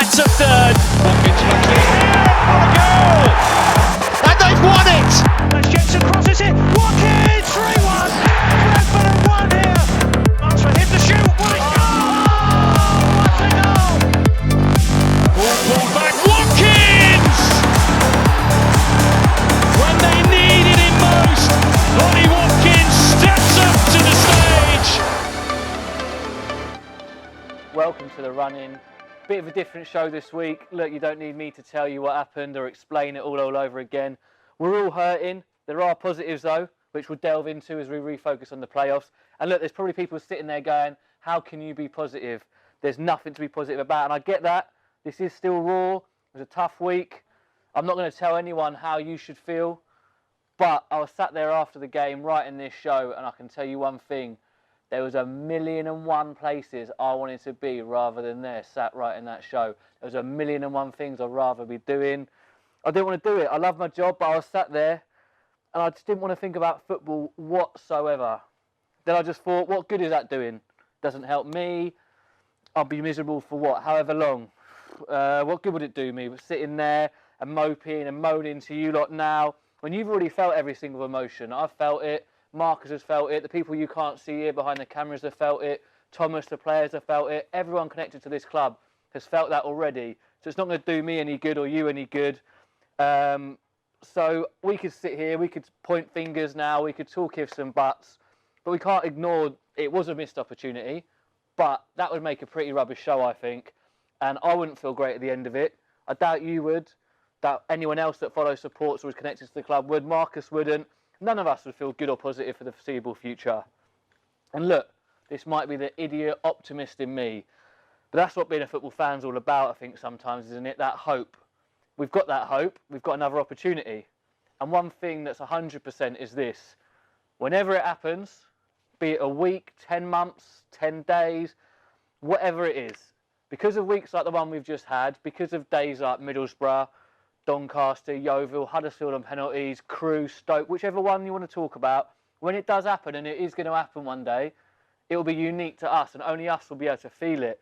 That's a third. Watkins lucky for a goal. And they've won it. Let's get some crosses here. Watkins, 3-1. Brentford have won here. Marshall hit the shoot. What a goal! What a goal! Ball pulled back. Watkins! When they needed him most, Lonnie Watkins steps up to the stage. Welcome to the run-in. Bit of a different show this week. Look, you don't need me to tell you what happened or explain it all over again. We're all hurting. There are positives though, which we'll delve into as we refocus on the playoffs. And look, there's probably people sitting there going, how can you be positive? There's nothing to be positive about. And I get that. This is still raw. It was a tough week. I'm not going to tell anyone how you should feel. But I was sat there after the game writing this show, and I can tell you one thing. There was 1,000,001 places I wanted to be rather than there, sat writing that show. There was 1,000,001 things I'd rather be doing. I didn't want to do it. I love my job, but I was sat there and I just didn't want to think about football whatsoever. Then I just thought, what good is that doing? Doesn't help me. I'll be miserable for what? However long. What good would it do me? Sitting there and moping and moaning to you lot now when you've already felt every single emotion. I've felt it. Marcus has felt it. The people you can't see here behind the cameras have felt it. Thomas, the players, have felt it. Everyone connected to this club has felt that already. So it's not going to do me any good or you any good. So we could sit here, we could point fingers now, we could talk ifs and buts, but we can't ignore it was a missed opportunity. But that would make a pretty rubbish show, I think. And I wouldn't feel great at the end of it. I doubt you would. Doubt anyone else that follows, supports or is connected to the club would. Marcus wouldn't. None of us would feel good or positive for the foreseeable future. And look, this might be the idiot optimist in me, but that's what being a football fan's all about, I think, sometimes, isn't it? That hope. We've got that hope. We've got another opportunity. And one thing that's 100% is this. Whenever it happens, be it a week, 10 months, 10 days, whatever it is, because of weeks like the one we've just had, because of days like Middlesbrough, Doncaster, Yeovil, Huddersfield on penalties, Crewe, Stoke, whichever one you want to talk about, when it does happen, and it is going to happen one day, it will be unique to us, and only us will be able to feel it.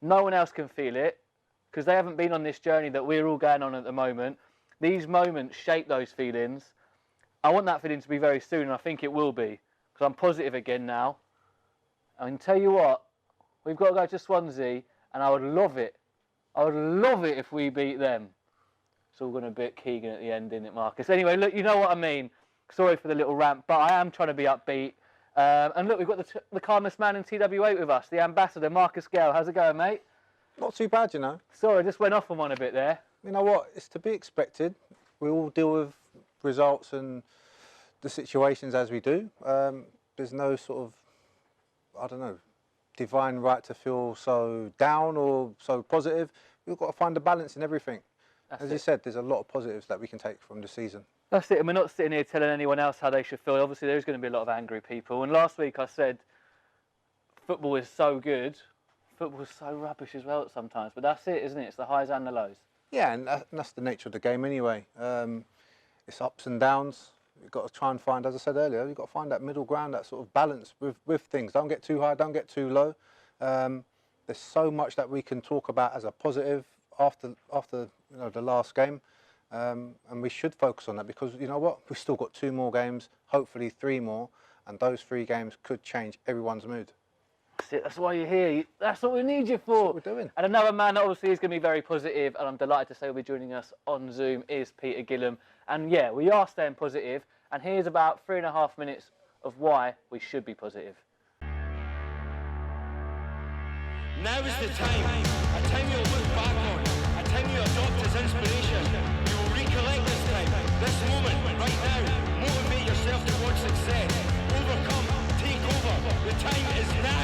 No one else can feel it, because they haven't been on this journey that we're all going on at the moment. These moments shape those feelings. I want that feeling to be very soon, and I think it will be, because I'm positive again now. I can tell you what, we've got to go to Swansea, and I would love it. I would love it if we beat them. It's all going to be Keegan at the end, isn't it, Marcus? Anyway, look, you know what I mean. Sorry for the little rant, but I am trying to be upbeat. And look, we've got the calmest man in TW8 with us, the ambassador, Marcus Gale. How's it going, mate? Not too bad, you know. Sorry, I just went off on one a bit there. You know what? It's to be expected. We all deal with results and the situations as we do. There's no sort of, I don't know, divine right to feel so down or so positive. We've got to find a balance in everything. As you said, there's a lot of positives that we can take from the season. That's it, and we're not sitting here telling anyone else how they should feel. Obviously, there's going to be a lot of angry people. And last week I said, football is so good. Football is so rubbish as well sometimes. But that's it, isn't it? It's the highs and the lows. Yeah, and that's the nature of the game anyway. It's ups and downs. You've got to try and find, as I said earlier, you've got to find that middle ground, that sort of balance with things. Don't get too high, don't get too low. There's so much that we can talk about as a positive after you know, the last game, and we should focus on that, because you know what, we've still got 2 more games, hopefully 3 more, and those 3 games could change everyone's mood. That's it, that's why you're here. That's what we need you for. That's what we're doing. And another man that obviously is going to be very positive, and I'm delighted to say will be joining us on Zoom, is Peter Gillam. And yeah, we are staying positive, and here's about 3.5 minutes of why we should be positive. Now is the time, a time you'll look back on, a time you adopt as inspiration. You will recollect this time, this moment, right now. Motivate yourself towards success. Overcome, take over. The time is now.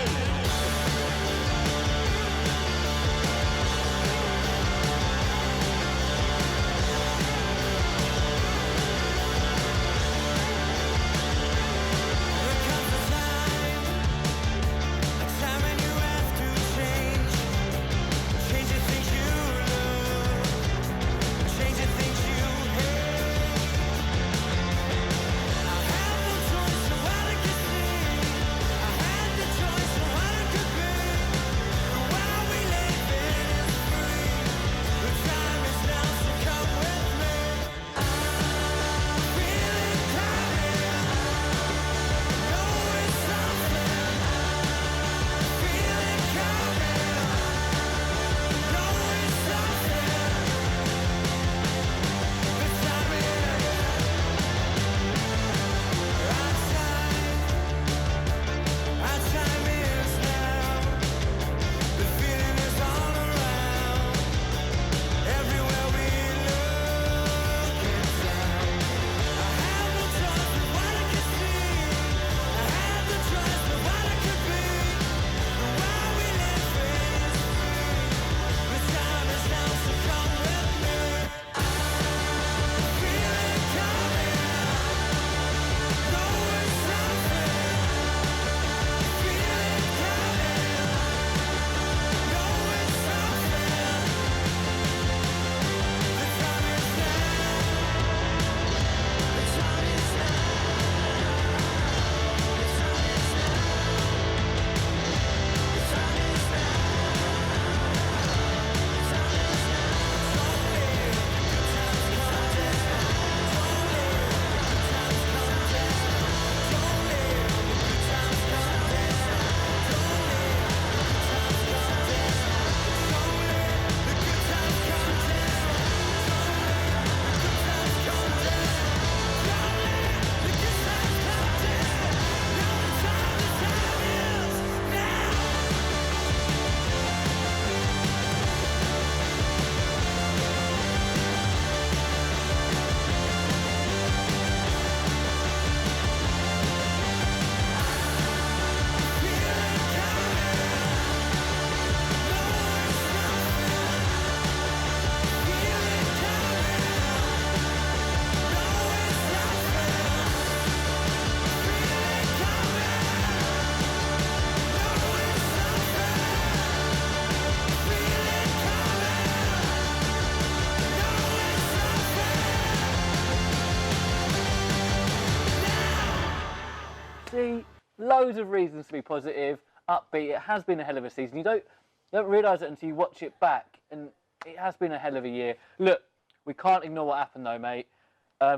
loads of reasons to be positive, upbeat. It has been a hell of a season. You don't realise it until you watch it back, and it has been a hell of a year. Look, we can't ignore what happened though, mate.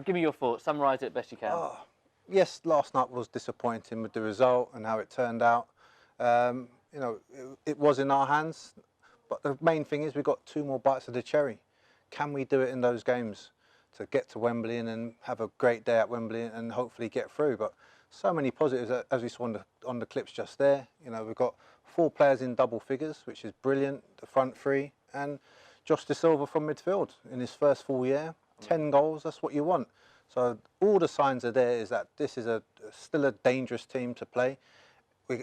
Give me your thoughts. Summarise it best you can. Oh, yes, last night was disappointing with the result and how it turned out. You know, it was in our hands, but the main thing is we got 2 more bites of the cherry. Can we do it in those games to get to Wembley and then have a great day at Wembley and hopefully get through? But so many positives, as we saw on the clips just there. You know, we've got 4 players in double figures, which is brilliant. The front 3, and Josh De Silva from midfield in his first full year, 10 goals. That's what you want. So all the signs are there. Is that this is still a dangerous team to play.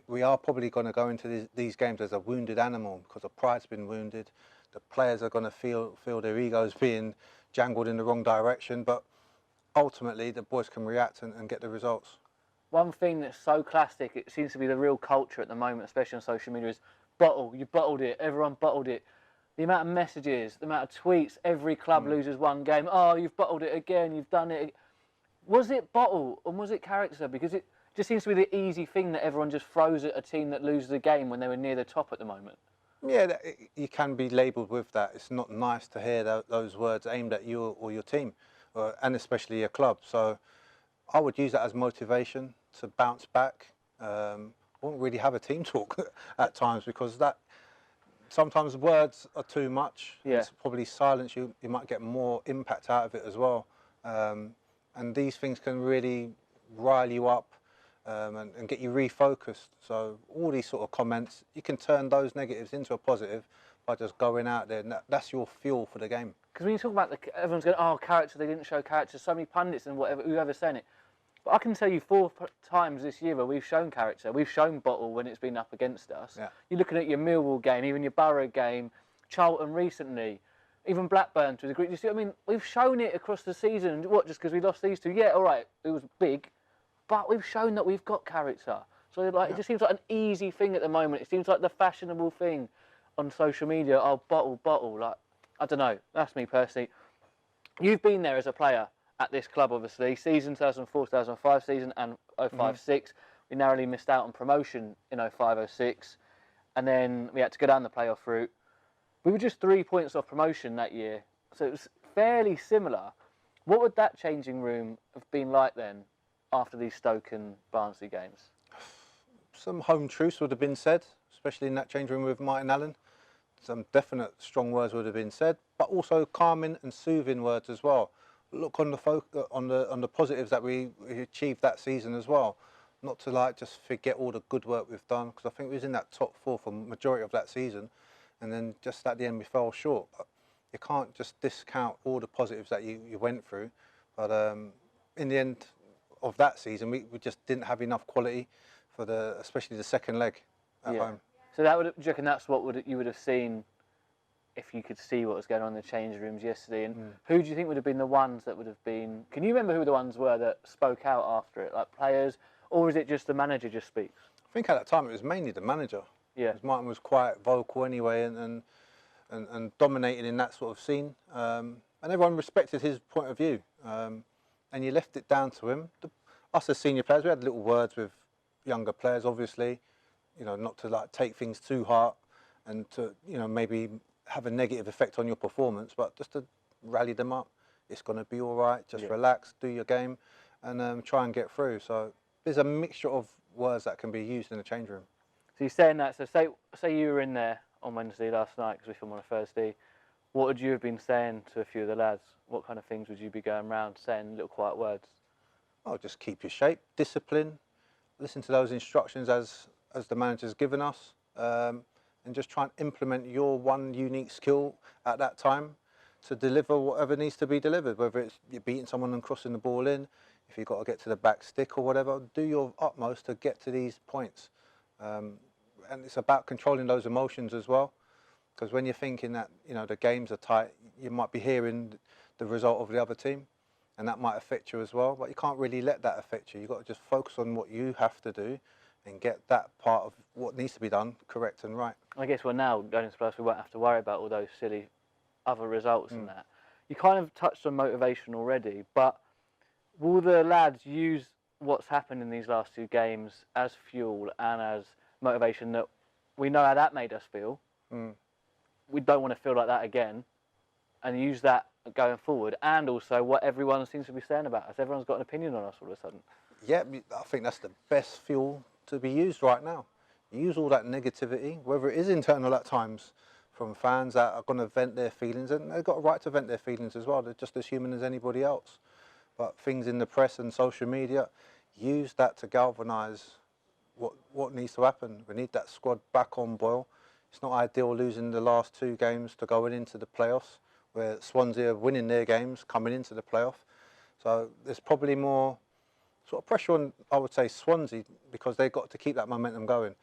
We are probably going to go into these games as a wounded animal because the pride's been wounded. The players are going to feel their egos being jangled in the wrong direction, but ultimately the boys can react and get the results. One thing that's so classic, it seems to be the real culture at the moment, especially on social media, is bottle. You bottled it. Everyone bottled it. The amount of messages, the amount of tweets, every club loses one game. Oh, you've bottled it again. You've done it. Was it bottle or was it character? Because it just seems to be the easy thing that everyone just throws at a team that loses a game when they were near the top at the moment. Yeah, you can be labelled with that. It's not nice to hear those words aimed at you or your team, and especially your club. So I would use that as motivation to bounce back. I won't really have a team talk at times because sometimes words are too much. Yeah. It's probably silence. You might get more impact out of it as well. And these things can really rile you up. And get you refocused. So all these sort of comments, you can turn those negatives into a positive by just going out there. And that's your fuel for the game. Because when you talk about everyone's going, oh, character, they didn't show character. So many pundits and whoever's saying it. But I can tell you 4 times this year where we've shown character. We've shown bottle when it's been up against us. Yeah. You're looking at your Millwall game, even your Borough game, Charlton recently, even Blackburn to a degree. You see what I mean? We've shown it across the season. What, just because we lost these 2? Yeah, all right, it was big. But we've shown that we've got character. So It just seems like an easy thing at the moment. It seems like the fashionable thing on social media. Oh, bottle. Like, I don't know. That's me personally. You've been there as a player at this club, obviously. Season 2004-2005 season and 05-06. We narrowly missed out on promotion in 05-06. And then we had to go down the playoff route. We were just 3 points off promotion that year. So it was fairly similar. What would that changing room have been like then? After these Stoke and Barnsley games? Some home truths would have been said, especially in that change room with Martin Allen. Some definite strong words would have been said, but also calming and soothing words as well. Look on the positives that we achieved that season as well. Not to just forget all the good work we've done, because I think we was in that top 4 for the majority of that season, and then just at the end we fell short. But you can't just discount all the positives that you went through. But in the end of that season, we just didn't have enough quality for especially the second leg at home. So do you reckon that's what you would have seen if you could see what was going on in the change rooms yesterday? And who do you think would have been the ones that would have been? Can you remember who the ones were that spoke out after it, like players, or is it just the manager just speaks? I think at that time it was mainly the manager. Yeah. Because Martin was quite vocal anyway, and dominated in that sort of scene, and everyone respected his point of view. And you left it down to him. Us as senior players, we had little words with younger players, obviously, not to take things too hard and to, maybe have a negative effect on your performance, but just to rally them up. It's going to be all right. Just relax, do your game, and try and get through. So there's a mixture of words that can be used in the change room. So you're saying that. So say you were in there on Wednesday last night, because we film on a Thursday. What would you have been saying to a few of the lads? What kind of things would you be going around saying, little quiet words? Oh, just keep your shape, discipline, listen to those instructions as the manager's given us, and just try and implement your one unique skill at that time to deliver whatever needs to be delivered, whether it's you're beating someone and crossing the ball in, if you've got to get to the back stick or whatever, do your utmost to get to these points. And it's about controlling those emotions as well. Because when you're thinking that the games are tight, you might be hearing the result of the other team, and that might affect you as well. But you can't really let that affect you. You've got to just focus on what you have to do, and get that part of what needs to be done correct and right. I guess now going into plus, we won't have to worry about all those silly other results and that. You kind of touched on motivation already, but will the lads use what's happened in these last 2 games as fuel and as motivation, that we know how that made us feel. We don't want to feel like that again, and use that going forward, and also what everyone seems to be saying about us. Everyone's got an opinion on us all of a sudden. Yeah, I think that's the best fuel to be used right now. Use all that negativity, whether it is internal at times, from fans that are going to vent their feelings, and they've got a right to vent their feelings as well. They're just as human as anybody else. But things in the press and social media, use that to galvanise what needs to happen. We need that squad back on boil. It's not ideal losing the last 2 games to going into the playoffs, where Swansea are winning their games coming into the playoff. So there's probably more sort of pressure on, I would say, Swansea, because they've got to keep that momentum going.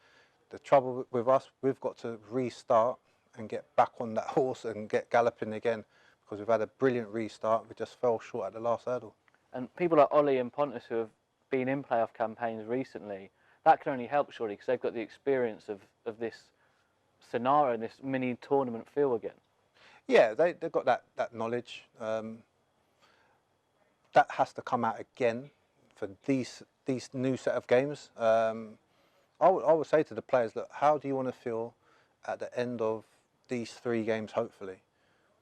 The trouble with us, we've got to restart and get back on that horse and get galloping again, because we've had a brilliant restart. We just fell short at the last hurdle. And people like Ollie and Pontus, who have been in playoff campaigns recently, that can only help, surely, because they've got the experience of this scenario and this mini tournament feel again. Yeah, they've got that knowledge. That has to come out again for these new set of games. I would say to the players, look, how do you want to feel at the end of these 3 games, hopefully?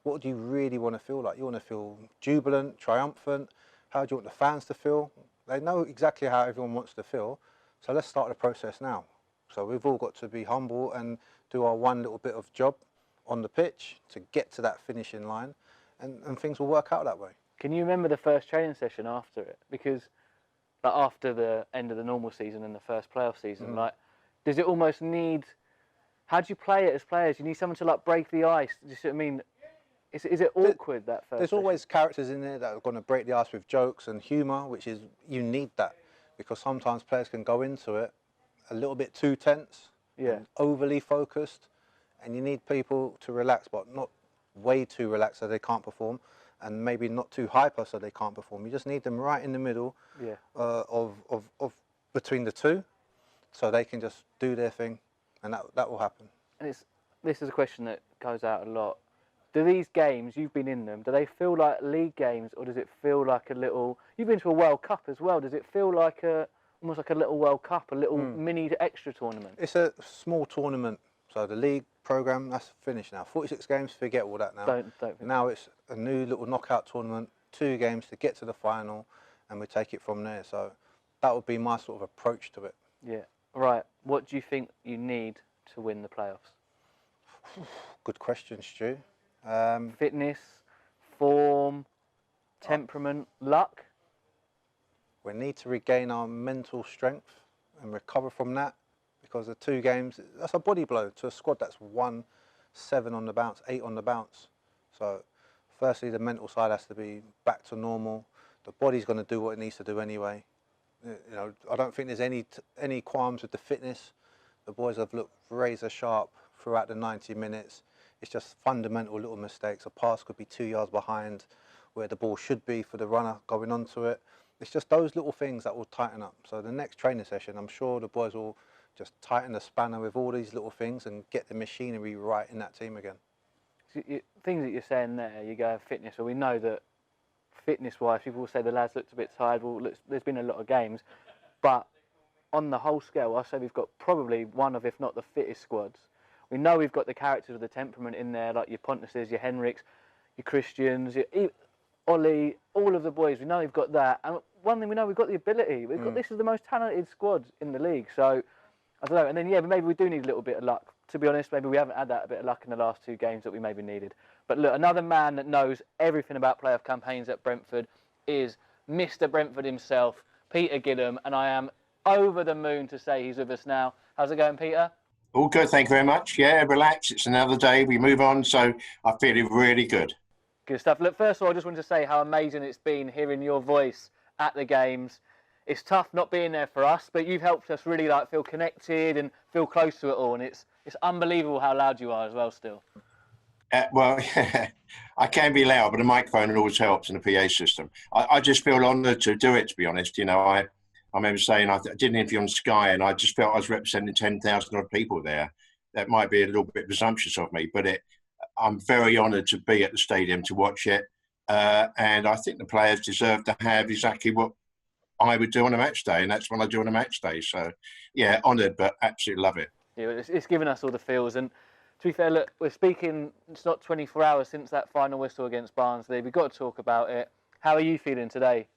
What do you really want to feel like? You want to feel jubilant, triumphant? How do you want the fans to feel? They know exactly how everyone wants to feel. So let's start the process now. So we've all got to be humble and do our one little bit of job on the pitch to get to that finishing line, and things will work out that way. Can you remember the first training session after it? Because like after the end of the normal season and the first playoff season, like, does it almost need, how do you play it as players? You need someone to like break the ice. Do you see what I mean? Is it awkward, that first There's session? always characters in there that are going to break the ice with jokes and humour, which is, you need that, because sometimes players can go into it a little bit too tense, and overly focused, and you need people to relax, but not way too relaxed so they can't perform, and maybe not too hyper so they can't perform. You just need them right in the middle of between the two, so they can just do their thing, and that will happen. And this is a question that goes out a lot. Do these games, you've been in them, do they feel like league games, or does it feel like a little, you've been to a World Cup as well, does it feel like almost like a little World Cup, a little mini extra tournament? It's a small tournament, so the league programme, that's finished now. 46 games, forget all that now. Don't now it's a new little knockout tournament, 2 games to get to the final, and we take it from there. So that would be my sort of approach to it. Yeah. Right. What do you think you need to win the playoffs? Good question, Stu. Fitness, form, temperament, luck? We need to regain our mental strength and recover from that, because the 2 games, that's a body blow to a squad that's won 7 on the bounce, 8 on the bounce. So firstly, the mental side has to be back to normal. The body's going to do what it needs to do anyway. You know, I don't think there's any qualms with the fitness. The boys have looked razor sharp throughout the 90 minutes. It's just fundamental little mistakes. A pass could be 2 yards behind where the ball should be for the runner going onto it. It's just those little things that will tighten up. So the next training session, I'm sure the boys will just tighten the spanner with all these little things and get the machinery right in that team again. Things that you're saying there, you go fitness, well, we know that fitness-wise, people will say the lads looked a bit tired. Well, there's been a lot of games, but on the whole scale, I say we've got probably one of, if not the fittest squads. We know we've got the characters of the temperament in there, like your Pontuses, your Henriks, your Christians, your Ollie, all of the boys. We know we've got that, and one thing we know, we've got the ability. We've got this is the most talented squad in the league. So I don't know. And then maybe we do need a little bit of luck. To be honest, maybe we haven't had that bit of luck in the last 2 games that we maybe needed. But look, another man that knows everything about playoff campaigns at Brentford is Mr. Brentford himself, Peter Gilham, and I am over the moon to say he's with us now. How's it going, Peter? All good, thank you very much. Yeah, relax. It's another day. We move on, so I feel really good. Good stuff. Look, first of all, I just wanted to say how amazing it's been hearing your voice at the games. It's tough not being there for us, but you've helped us really feel connected and feel close to it all, and it's unbelievable how loud you are as well still. Well, I can be loud, but the microphone always helps in the PA system. I just feel honoured to do it, to be honest. You know, I remember saying I did an interview on Sky, and I just felt I was representing 10,000 odd people there. That might be a little bit presumptuous of me, but I'm very honoured to be at the stadium to watch it. And I think the players deserve to have exactly what I would do on a match day, and that's what I do on a match day. So, yeah, honoured, but absolutely love it. Yeah, it's given us all the feels. And to be fair, look, we're speaking, it's not 24 hours since that final whistle against Barnsley. We've got to talk about it. How are you feeling today?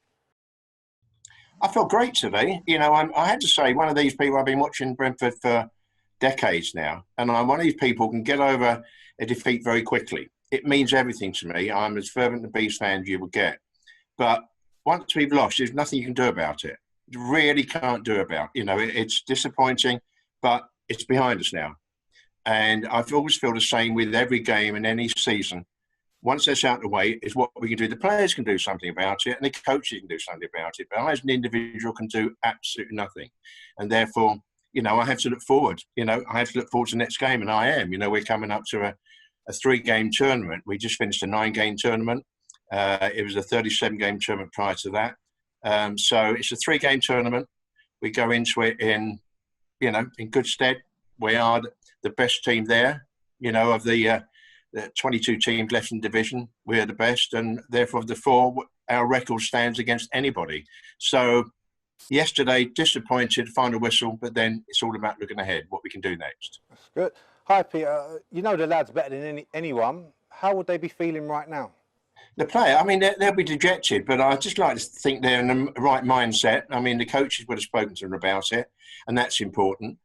I felt great today. You know, I had to say, one of these people, I've been watching Brentford for decades now, and I'm one of these people who can get over a defeat very quickly. It means everything to me. I'm as fervent a Bees fan as you will get. But once we've lost, there's nothing you can do about it. You really can't do about it. You know, it's disappointing, but it's behind us now. And I've always feel the same with every game in any season. Once that's out of the way, is what we can do. The players can do something about it, and the coaches can do something about it. But I, as an individual, can do absolutely nothing. And therefore, you know, I have to look forward. You know, I have to look forward to the next game, and I am. You know, we're coming up to a 3-game tournament. We just finished a 9-game tournament. It was a 37-game tournament prior to that. So it's a 3-game tournament. We go into it in good stead. We are the best team there. You know, of the 22 teams left in the division, we're the best, and therefore of the 4, our record stands against anybody. So yesterday, disappointed, final whistle, but then it's all about looking ahead, what we can do next. That's good. Hi, Peter. You know the lads better than anyone. How would they be feeling right now? The player, I mean, they'll be dejected, but I just like to think they're in the right mindset. I mean, the coaches would have spoken to them about it, and that's important.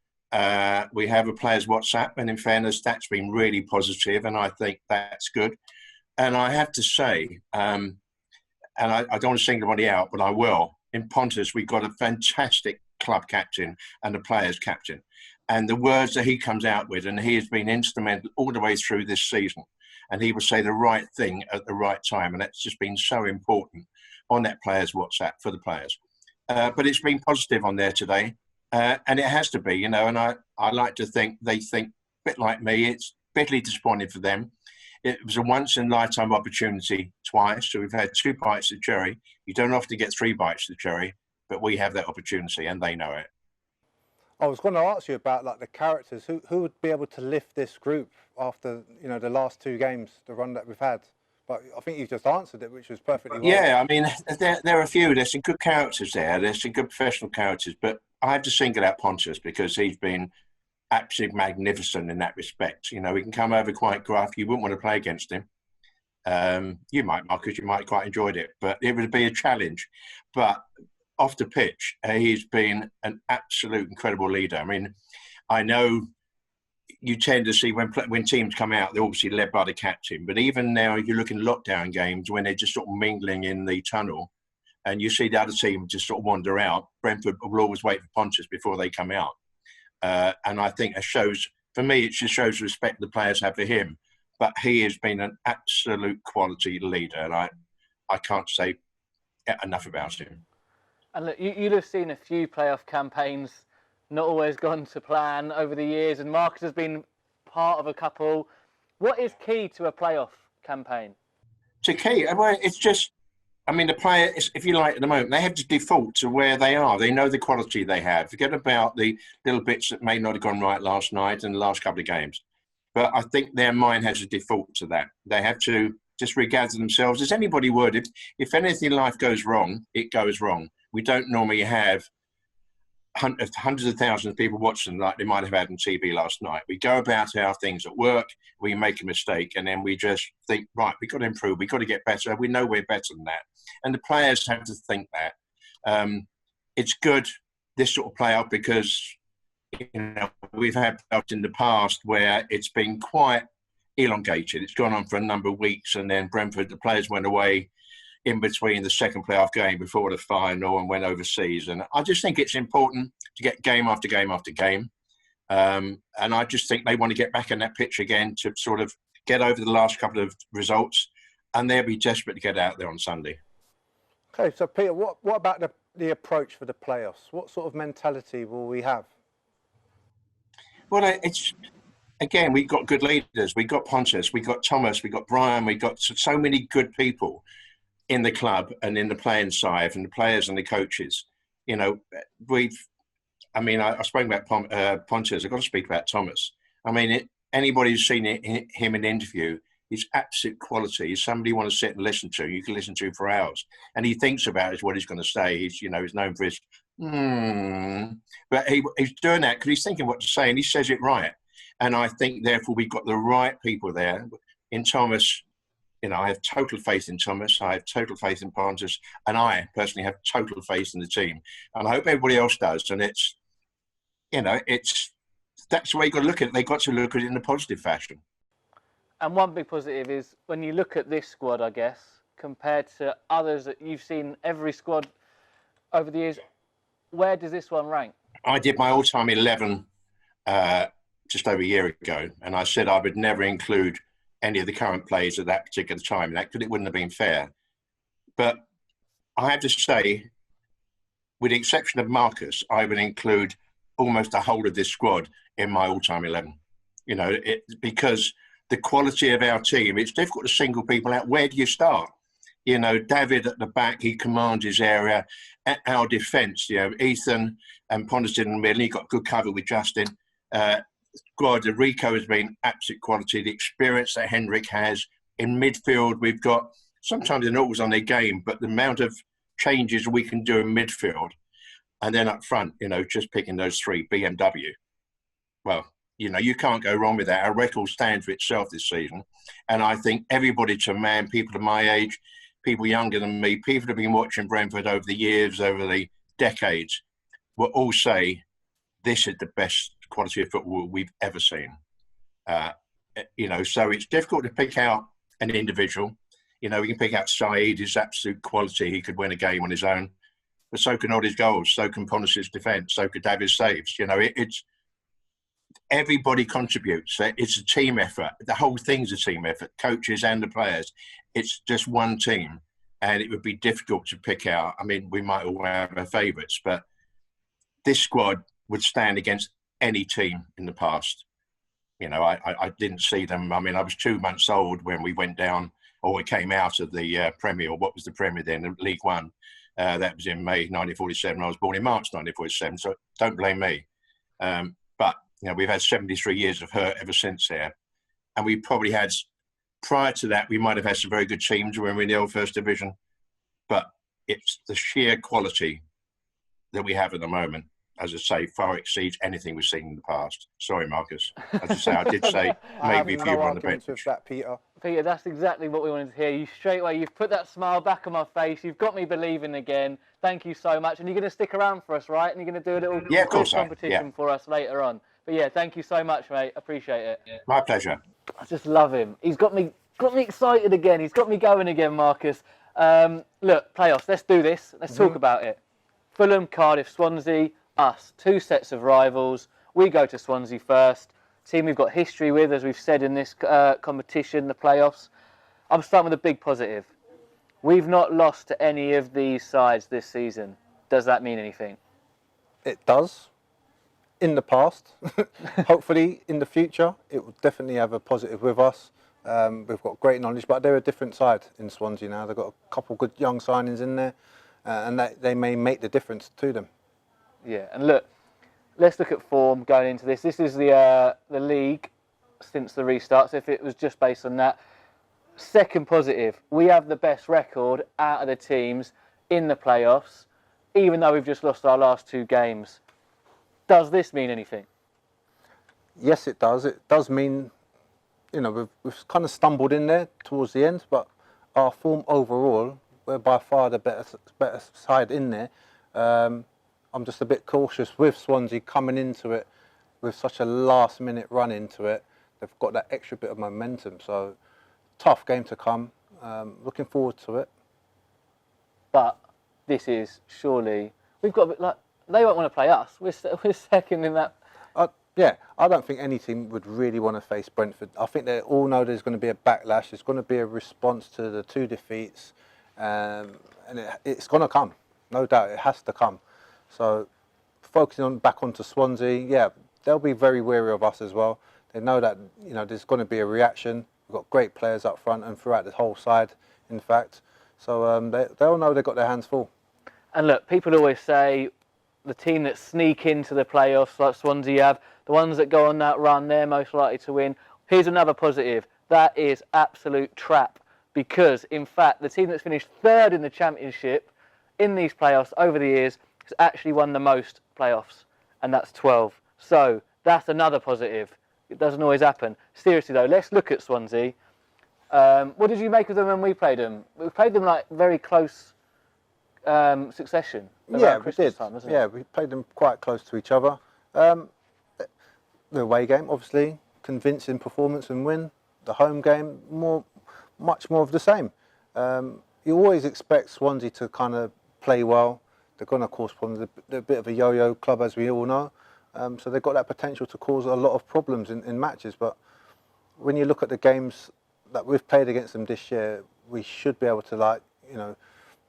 We have a players' WhatsApp, and in fairness, that's been really positive, and I think that's good. And I have to say, and I don't want to single anybody out, but I will. In Pontus, we've got a fantastic club captain and a players' captain. And the words that he comes out with, and he has been instrumental all the way through this season. And he will say the right thing at the right time. And that's just been so important on that players' WhatsApp for the players. But it's been positive on there today. And it has to be, you know, and I like to think they think a bit like me. It's bitterly disappointing for them. It was a once-in-a-lifetime opportunity twice. So we've had 2 bites of the cherry. You don't often get 3 bites of the cherry, but we have that opportunity and they know it. I was going to ask you about like the characters. Who would be able to lift this group after, you know, the last 2 games, the run that we've had? But I think you've just answered it, which was perfectly well. Yeah, I mean, there are a few. There's some good characters there. There's some good professional characters. But I have to single out Pontus because he's been absolutely magnificent in that respect. You know, he can come over quite gruff. You wouldn't want to play against him. You might, Marcus, you might quite enjoyed it. But it would be a challenge. But off the pitch, he's been an absolute incredible leader. I mean, I know you tend to see when teams come out, they're obviously led by the captain. But even now, you look in lockdown games when they're just sort of mingling in the tunnel and you see the other team just sort of wander out, Brentford will always wait for Pontus before they come out. And I think it shows, for me, it just shows the respect the players have for him. But he has been an absolute quality leader. And I can't say enough about him. And look, you'll have seen a few playoff campaigns not always gone to plan over the years, and Marcus has been part of a couple. What is key to a playoff campaign? To key? Well, it's just, I mean, the player, if you like, at the moment, they have to default to where they are. They know the quality they have. Forget about the little bits that may not have gone right last night and the last couple of games. But I think their mind has to default to that. They have to just regather themselves, as anybody would. If anything in life goes wrong, it goes wrong. We don't normally have hundreds of thousands of people watching like they might have had on TV last night. We go about our things at work, we make a mistake, and then we just think, right, we've got to improve, we've got to get better. We know we're better than that. And the players have to think that. It's good, this sort of playoff, because we've had playoffs in the past where it's been quite elongated. It's gone on for a number of weeks, and then Brentford, the players went away in between the second playoff game before the final and went overseas. And I just think it's important to get game after game after game. And I just think they want to get back in that pitch again to sort of get over the last couple of results, and they'll be desperate to get out there on Sunday. Okay, so Peter, what about the approach for the playoffs? What sort of mentality will we have? Well, it's, again, we've got good leaders. We've got Pontus, we've got Thomas, we've got Brian, we've got so many good people in the club and in the playing side and the players and the coaches. You know, I spoke about Pontus, I've got to speak about Thomas. I mean, anybody who's seen him in an interview, He's absolute quality. He's somebody you want to sit and listen to. You can listen to for hours. And he thinks about what he's going to say. He's, you know, he's known for his, But he's doing that because he's thinking what to say and he says it right. And I think, therefore, we've got the right people there. In Thomas, you know, I have total faith in Thomas. I have total faith in Pontus. And I personally have total faith in the team. And I hope everybody else does. And it's, you know, that's the way you've got to look at it. They've got to look at it in a positive fashion. And one big positive is when you look at this squad, I guess, compared to others that you've seen, every squad over the years, where does this one rank? I did my all-time 11 just over a year ago, and I said I would never include any of the current players at that particular time, because it wouldn't have been fair. But I have to say, with the exception of Marcus, I would include almost the whole of this squad in my all-time 11. You know, because the quality of our team, it's difficult to single people out. Where do you start? You know, David at the back, he commands his area. At our defence, you know, Ethan and Pontus in the middle, he got good cover with Justin. God, Rico has been absolute quality. The experience that Hendrik has. In midfield, we've got, sometimes they're not always on their game, but the amount of changes we can do in midfield. And then up front, you know, just picking those three, BMW. Well, you know, you can't go wrong with that. Our record stands for itself this season. And I think everybody to man, people of my age, people younger than me, people who have been watching Brentford over the years, over the decades, will all say this is the best quality of football we've ever seen. You know, so it's difficult to pick out an individual. You know, we can pick out Saeed, his absolute quality. He could win a game on his own. But so can all his goals, so can Pontus' defence, so could David's saves. You know, it's everybody contributes. It's a team effort. The whole thing's a team effort, coaches and the players. It's just one team, and it would be difficult to pick out. I mean, we might all have our favourites, but this squad would stand against any team in the past. You know, I didn't see them. I mean, I was 2 months old when we went down, or we came out of the Premier, or what was the Premier then, League One. That was in May 1947. I was born in March 1947, so don't blame me. But, you know, we've had 73 years of hurt ever since there. And we probably had, prior to that, we might have had some very good teams when we were in the old First Division. But it's the sheer quality that we have at the moment, as I say, far exceeds anything we've seen in the past. Sorry, Marcus. As I say, I did say maybe if you were on the bench. With that, Peter. Peter, that's exactly what we wanted to hear. You straight away, you've put that smile back on my face. You've got me believing again. Thank you so much. And you're going to stick around for us, right? And you're going to do a little quiz competition for us later on. But yeah, thank you so much, mate. Appreciate it. Yeah. My pleasure. I just love him. He's got me excited again. He's got me going again, Marcus. Look, playoffs. Let's do this. Let's talk about it. Fulham, Cardiff, Swansea, us. 2 sets of rivals. We go to Swansea first. Team we've got history with, as we've said in this competition, the playoffs. I'm starting with a big positive. We've not lost to any of these sides this season. Does that mean anything? It does. In the past. Hopefully, in the future, it will definitely have a positive with us. We've got great knowledge, but they're a different side in Swansea now. They've got a couple good young signings in there, and they may make the difference to them. Yeah, and look, let's look at form going into this. This is the league since the restart, so if it was just based on that. Second positive, we have the best record out of the teams in the playoffs, even though we've just lost our last 2 games. Does this mean anything? Yes, it does. It does mean, you know, we've kind of stumbled in there towards the end, but our form overall, we're by far the better side in there. I'm just a bit cautious with Swansea coming into it with such a last-minute run into it. They've got that extra bit of momentum, so tough game to come. Looking forward to it. But this is surely, we've got a bit like, they won't want to play us. We're second in that. Yeah, I don't think any team would really want to face Brentford. I think they all know there's going to be a backlash. There's going to be a response to the 2 defeats, and it's going to come. No doubt, it has to come. So, focusing back onto Swansea, yeah, they'll be very wary of us as well. They know that, you know, there's going to be a reaction. We've got great players up front and throughout the whole side, in fact. So they'll know they've got their hands full. And look, people always say the team that sneak into the playoffs like Swansea have, the ones that go on that run, they're most likely to win. Here's another positive. that is absolute trap. Because, in fact, the team that's finished third in the Championship in these playoffs over the years has actually won the most playoffs, and that's 12. So that's another positive. It doesn't always happen. Seriously, though, let's look at Swansea. What did you make of them when we played them? We played them like very close succession. Yeah, we Christmas did. time, wasn't Yeah, it? we played them quite close to each other. The away game, obviously, convincing performance and win. The home game, much more of the same. You always expect Swansea to kind of play well. They're going to cause problems. They're a bit of a yo-yo club, as we all know. So they've got that potential to cause a lot of problems in matches. But when you look at the games that we've played against them this year, we should be able to, like, you know,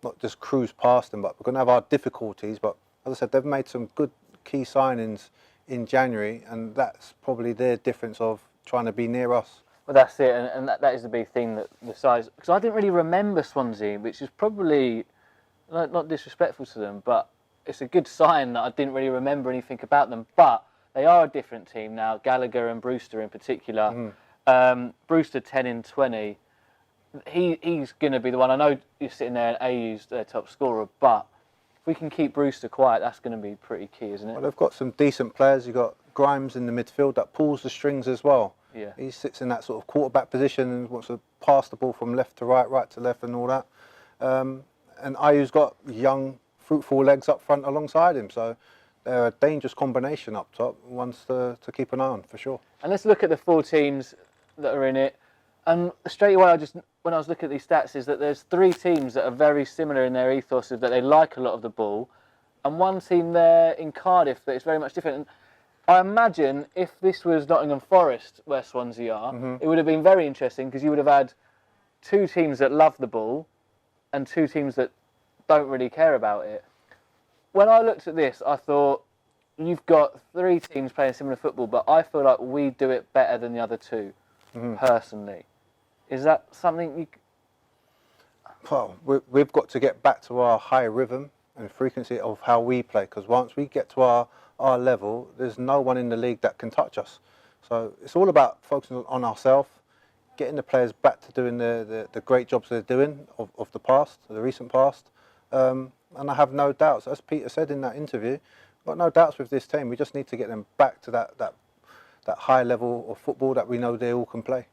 not just cruise past them, but we're going to have our difficulties. But as I said, they've made some good key signings in January, and that's probably their difference of trying to be near us. Well, that's it, and that is the big thing, that the size. Because I didn't really remember Swansea, which is probably not disrespectful to them, but it's a good sign that I didn't really remember anything about them. But they are a different team now, Gallagher and Brewster in particular. Brewster 10 in 20. He's going to be the one. I know you're sitting there and AU's their top scorer, but if we can keep Brewster quiet, that's going to be pretty key, isn't it? Well, they've got some decent players. You've got Grimes in the midfield that pulls the strings as well. Yeah. He sits in that sort of quarterback position and wants to pass the ball from left to right, right to left and all that. And Ayu's got young, fruitful legs up front alongside him. So they're a dangerous combination up top, ones to keep an eye on, for sure. And let's look at the 4 teams that are in it. And straight away, when I was looking at these stats, is that there's 3 teams that are very similar in their ethos, of that they like a lot of the ball, and one team there in Cardiff that is very much different. And I imagine if this was Nottingham Forest, where Swansea are, it would have been very interesting, because you would have had 2 teams that love the ball and 2 teams that don't really care about it. When I looked at this, I thought, you've got 3 teams playing similar football, but I feel like we do it better than the other 2, personally. Is that something you... Well, we've got to get back to our high rhythm and frequency of how we play, because once we get to our level, there's no one in the league that can touch us. So it's all about focusing on ourselves, getting the players back to doing the great jobs they're doing of the past, the recent past. And I have no doubts, as Peter said in that interview, I've got no doubts with this team. We just need to get them back to that high level of football that we know they all can play.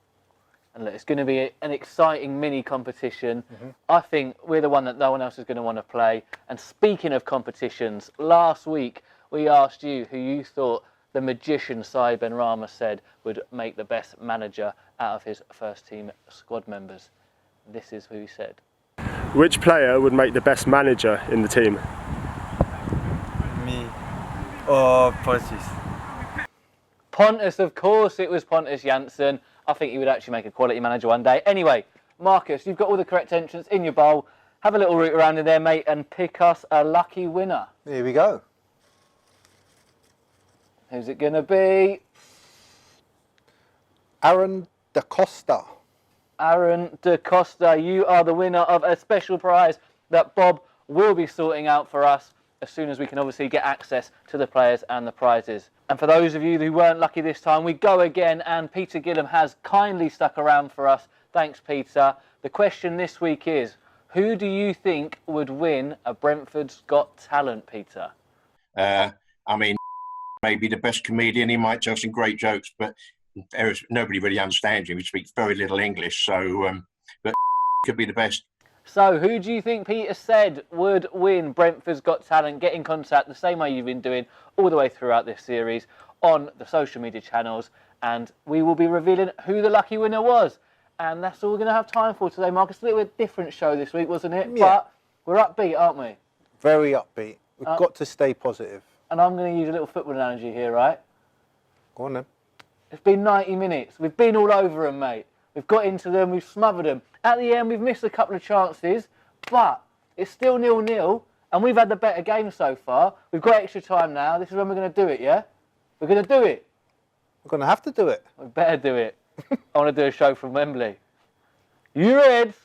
And look, it's going to be an exciting mini competition. I think we're the one that no one else is going to want to play. And speaking of competitions, last week we asked you who you thought the magician Sai Benrahma said would make the best manager out of his first team squad members. This is who he said. Which player would make the best manager in the team? Me or Pontus? Pontus, of course it was Pontus Jansson. I think he would actually make a quality manager one day. Anyway, Marcus, you've got all the correct entrants in your bowl. Have a little root around in there, mate, and pick us a lucky winner. Here we go. Who's it going to be? Aaron Da Costa. Aaron Da Costa, you are the winner of a special prize that Bob will be sorting out for us as soon as we can obviously get access to the players and the prizes. And for those of you who weren't lucky this time, we go again, and Peter Gilham has kindly stuck around for us. Thanks, Peter. The question this week is, who do you think would win a Brentford's Got Talent, Peter? I mean, maybe the best comedian. He might tell some great jokes, but nobody really understands him. He speaks very little English, so but could be the best. So, who do you think Peter said would win Brentford's Got Talent? Get in contact the same way you've been doing all the way throughout this series on the social media channels, and we will be revealing who the lucky winner was. And that's all we're going to have time for today, Marcus. A little bit different show this week, wasn't it? Yeah. But we're upbeat, aren't we? Very upbeat. We've got to stay positive. And I'm going to use a little football analogy here, right? Go on then. It's been 90 minutes. We've been all over them, mate. We've got into them, we've smothered them. At the end, we've missed a couple of chances, but it's still 0-0, and we've had the better game so far. We've got extra time now. This is when we're going to do it, yeah? We're going to do it. We're going to have to do it. We better do it. I want to do a show from Wembley. You Reds!